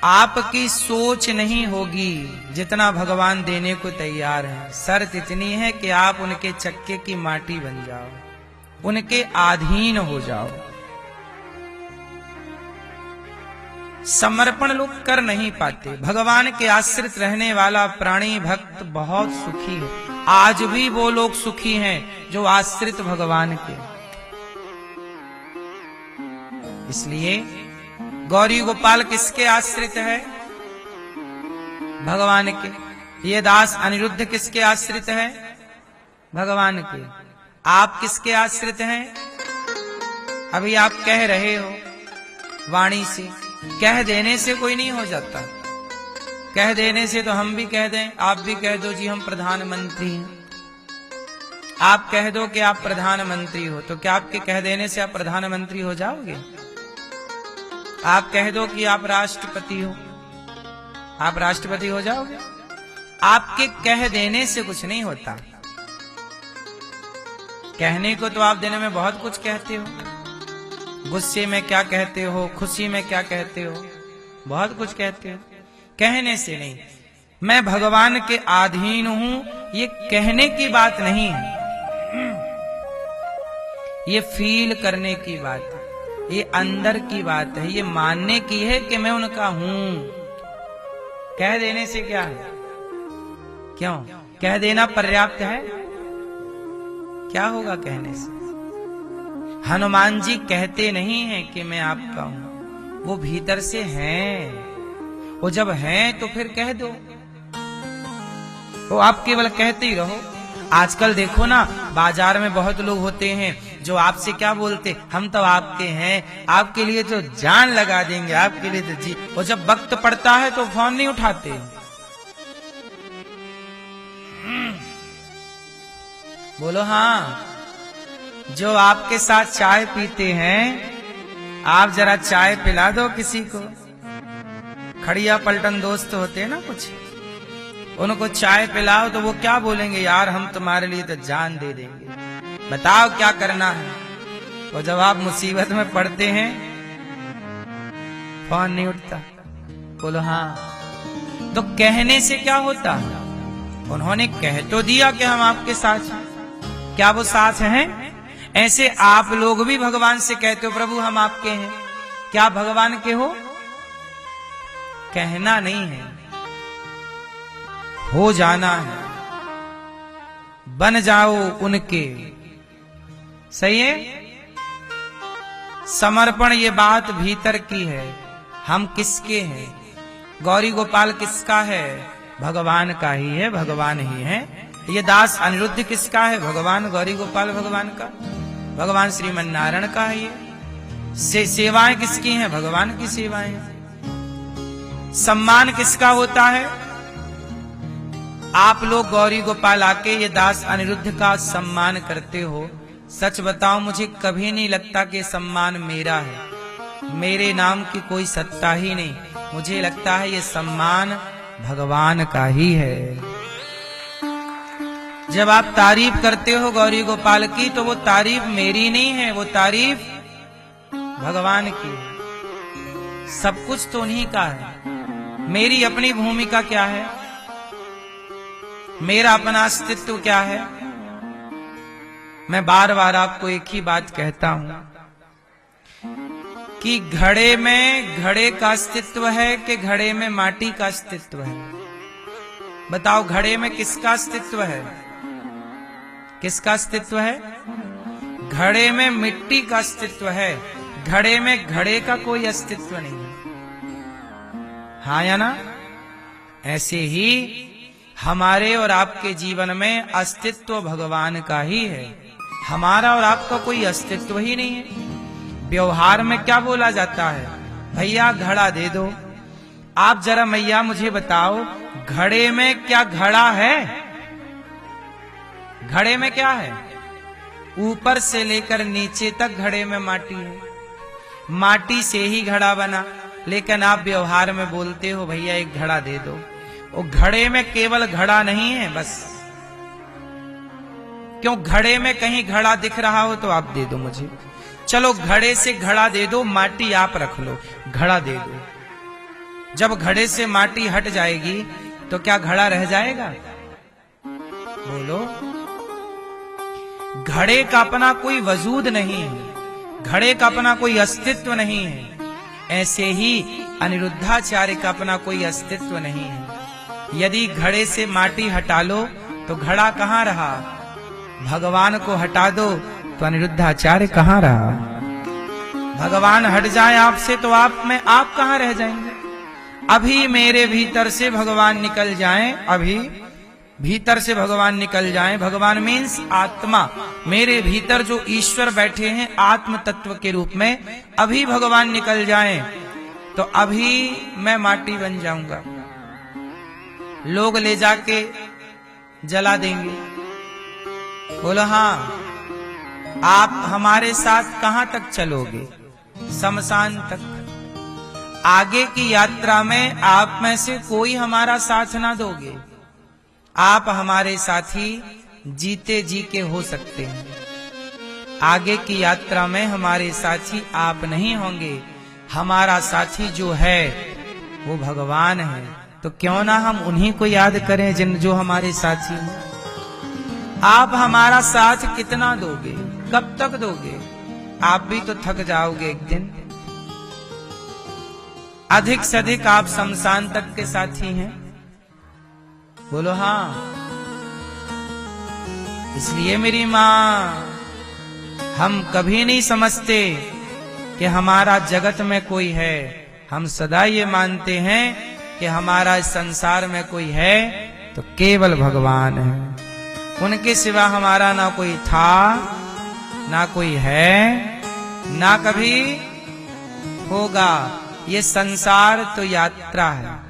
आपकी सोच नहीं होगी जितना भगवान देने को तैयार है। शर्त इतनी है कि आप उनके चक्के की माटी बन जाओ, उनके अधीन हो जाओ। समर्पण लोग कर नहीं पाते। भगवान के आश्रित रहने वाला प्राणी भक्त बहुत सुखी है। आज भी वो लोग सुखी हैं जो आश्रित भगवान के। इसलिए गौरी गोपाल किसके आश्रित है? भगवान के। ये दास अनिरुद्ध किसके आश्रित है? भगवान के। आप किसके आश्रित हैं? अभी आप कह रहे हो वाणी से, कह देने से कोई नहीं हो जाता। कह देने से तो हम भी कह दें, आप भी कह दो जी हम प्रधानमंत्री हैं। आप कह दो कि आप प्रधानमंत्री हो, तो क्या आपके कह देने से आप प्रधानमंत्री हो जाओगे? आप कह दो कि आप राष्ट्रपति हो, आप राष्ट्रपति हो जाओगे? आपके कह देने से कुछ नहीं होता। कहने को तो आप दिन में बहुत कुछ कहते हो। गुस्से में क्या कहते हो, खुशी में क्या कहते हो, बहुत कुछ कहते हो। कहने से नहीं। मैं भगवान के अधीन हूं, ये कहने की बात नहीं है, ये फील करने की बात है, ये अंदर की बात है, ये मानने की है कि मैं उनका हूं। कह देने से क्या है? क्यों कह देना पर्याप्त है? क्या होगा कहने से? हनुमान जी कहते नहीं हैं कि मैं आपका हूं, वो भीतर से हैं। वो जब हैं तो फिर कह दो, वो आप केवल कहते ही रहो। आजकल देखो ना, बाजार में बहुत लोग होते हैं जो आपसे क्या बोलते, हम तो आपके हैं, आपके लिए तो जान लगा देंगे, आपके लिए तो जी। वो जब वक्त पड़ता है तो फोन नहीं उठाते। बोलो हाँ। जो आपके साथ चाय पीते हैं, आप जरा चाय पिला दो किसी को। खड़िया पलटन दोस्त होते हैं ना कुछ, उनको चाय पिलाओ तो वो क्या बोलेंगे, यार हम तुम्हारे लिए तो जान दे देंगे, बताओ क्या करना है। और जब आप मुसीबत में पड़ते हैं फोन नहीं उठता। बोलो हाँ। तो कहने से क्या होता? उन्होंने कह तो दिया कि हम आपके साथ हैं। क्या वो साथ हैं? ऐसे आप लोग भी भगवान से कहते हो प्रभु हम आपके हैं। क्या भगवान के हो? कहना नहीं है, हो जाना है। बन जाओ उनके। सही है? समर्पण ये बात भीतर की है। हम किसके हैं? गौरी गोपाल किसका है? भगवान का ही है, भगवान ही है। ये दास अनिरुद्ध किसका है? भगवान। गौरी गोपाल भगवान का, भगवान श्रीमन नारायण का है। ये सेवाएं किसकी हैं? भगवान की सेवाएं। सम्मान किसका होता है? आप लोग गौरी गोपाल आके ये दास अनिरुद्ध का सम्मान करते हो। सच बताओ, मुझे कभी नहीं लगता कि सम्मान मेरा है। मेरे नाम की कोई सत्ता ही नहीं। मुझे लगता है ये सम्मान भगवान का ही है। जब आप तारीफ करते हो गौरी गोपाल की, तो वो तारीफ मेरी नहीं है, वो तारीफ भगवान की है। सब कुछ तो उन्हीं का है। मेरी अपनी भूमिका क्या है? मेरा अपना अस्तित्व क्या है? मैं बार बार आपको एक ही बात कहता हूं कि घड़े में घड़े का अस्तित्व है कि घड़े में माटी का अस्तित्व है? बताओ, घड़े में किसका अस्तित्व है? किसका अस्तित्व है? घड़े में मिट्टी का अस्तित्व है। घड़े में घड़े का कोई अस्तित्व नहीं है। हाँ या ना? ऐसे ही हमारे और आपके जीवन में अस्तित्व भगवान का ही है। हमारा और आपका कोई अस्तित्व ही नहीं है। व्यवहार में क्या बोला जाता है? भैया घड़ा दे दो। आप जरा मैया मुझे बताओ, घड़े में क्या घड़ा है? घड़े में क्या है? ऊपर से लेकर नीचे तक घड़े में माटी है। माटी से ही घड़ा बना, लेकिन आप व्यवहार में बोलते हो भैया एक घड़ा दे दो। वो घड़े में केवल घड़ा नहीं है बस। क्यों? घड़े में कहीं घड़ा दिख रहा हो तो आप दे दो मुझे। चलो घड़े से घड़ा दे दो, माटी आप रख लो, घड़ा दे दो। जब घड़े से माटी हट जाएगी तो क्या घड़ा रह जाएगा? बोलो। घड़े का अपना कोई वजूद नहीं है, घड़े का अपना कोई अस्तित्व नहीं है। ऐसे ही अनिरुद्धाचार्य का अपना कोई अस्तित्व नहीं है। यदि घड़े से माटी हटा लो तो घड़ा कहाँ रहा? भगवान को हटा दो तो अनिरुद्धाचार्य कहाँ रहा? भगवान हट जाए आपसे तो आप में आप कहाँ रह जाएंगे? अभी मेरे भीतर से भगवान निकल जाएं, अभी भीतर से भगवान निकल जाएं। भगवान मीन्स आत्मा, मेरे भीतर जो ईश्वर बैठे हैं आत्म तत्व के रूप में, अभी भगवान निकल जाएं तो अभी मैं माटी बन जाऊंगा। लोग ले जाके जला देंगे। बोलो हाँ। आप हमारे साथ कहां तक चलोगे? शमशान तक। आगे की यात्रा में आप में से कोई हमारा साथ ना दोगे। आप हमारे साथी जीते जी के हो सकते हैं, आगे की यात्रा में हमारे साथी आप नहीं होंगे। हमारा साथी जो है वो भगवान है, तो क्यों ना हम उन्हीं को याद करें जिन जो हमारे साथी हैं। आप हमारा साथ कितना दोगे? कब तक दोगे? आप भी तो थक जाओगे एक दिन। अधिक से अधिक आप शमशान तक के साथी हैं। बोलो हाँ। इसलिए मेरी माँ, हम कभी नहीं समझते कि हमारा जगत में कोई है। हम सदा ये मानते हैं कि हमारा इस संसार में कोई है तो केवल भगवान है। उनके सिवा हमारा ना कोई था, ना कोई है, ना कभी होगा। ये संसार तो यात्रा है,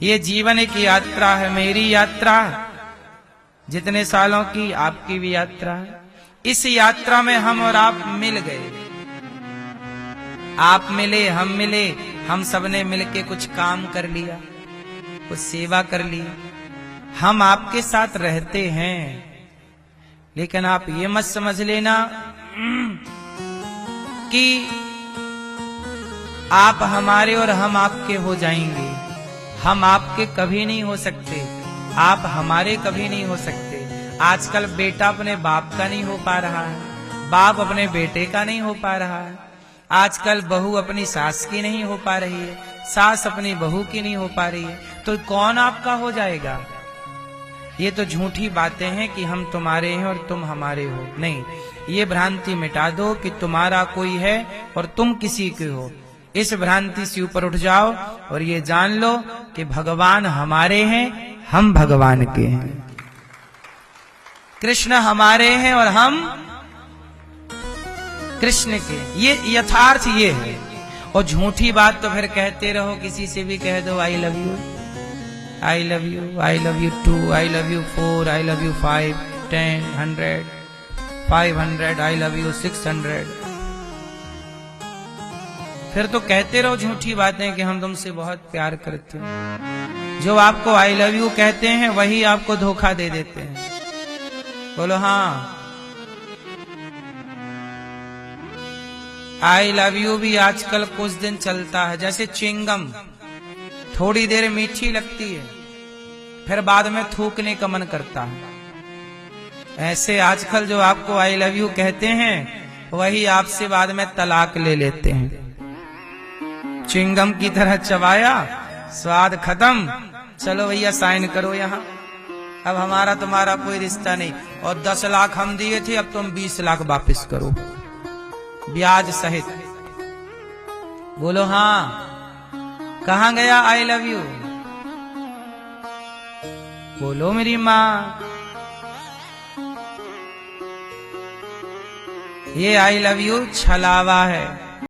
ये जीवन एक यात्रा है। मेरी यात्रा जितने सालों की, आपकी भी यात्रा है। इस यात्रा में हम और आप मिल गए। आप मिले, हम मिले, हम सबने मिलके कुछ काम कर लिया, कुछ सेवा कर ली। हम आपके साथ रहते हैं, लेकिन आप ये मत समझ लेना कि आप हमारे और हम आपके हो जाएंगे। हम आपके कभी नहीं हो सकते, आप हमारे कभी नहीं हो सकते। आजकल बेटा अपने बाप का नहीं हो पा रहा है, बाप अपने बेटे का नहीं हो पा रहा है। आजकल बहू अपनी सास की नहीं हो पा रही है, सास अपनी बहू की नहीं हो पा रही है, तो कौन आपका हो जाएगा? ये तो झूठी बातें हैं कि हम तुम्हारे हैं और तुम हमारे हो। नहीं, ये भ्रांति मिटा दो कि तुम्हारा कोई है और तुम किसी के हो। इस भ्रांति से ऊपर उठ जाओ और ये जान लो कि भगवान हमारे हैं, हम भगवान के हैं। कृष्ण हमारे हैं और हम कृष्ण के। ये यथार्थ ये है। और झूठी बात तो फिर कहते रहो, किसी से भी कह दो I love you, I love you, I love you 2, I love you 4, I love you 5, 10, 100, 500, I love you 600। फिर तो कहते रहो झूठी बातें कि हम तुमसे बहुत प्यार करते हैं। जो आपको आई लव यू कहते हैं वही आपको धोखा दे देते हैं। बोलो हाँ। आई लव यू भी आजकल कुछ दिन चलता है, जैसे चिंगम, थोड़ी देर मीठी लगती है, फिर बाद में थूकने का मन करता है। ऐसे आजकल जो आपको आई लव यू कहते हैं वही आपसे बाद में तलाक ले लेते हैं। चिंगम की तरह चबाया, स्वाद खत्म, चलो भैया साइन करो यहाँ, अब हमारा तुम्हारा कोई रिश्ता नहीं। और 10 लाख हम दिए थे, अब तुम 20 लाख वापस करो, ब्याज सहित। बोलो हाँ। कहां गया आई लव यू? बोलो मेरी माँ। ये आई लव यू छलावा है,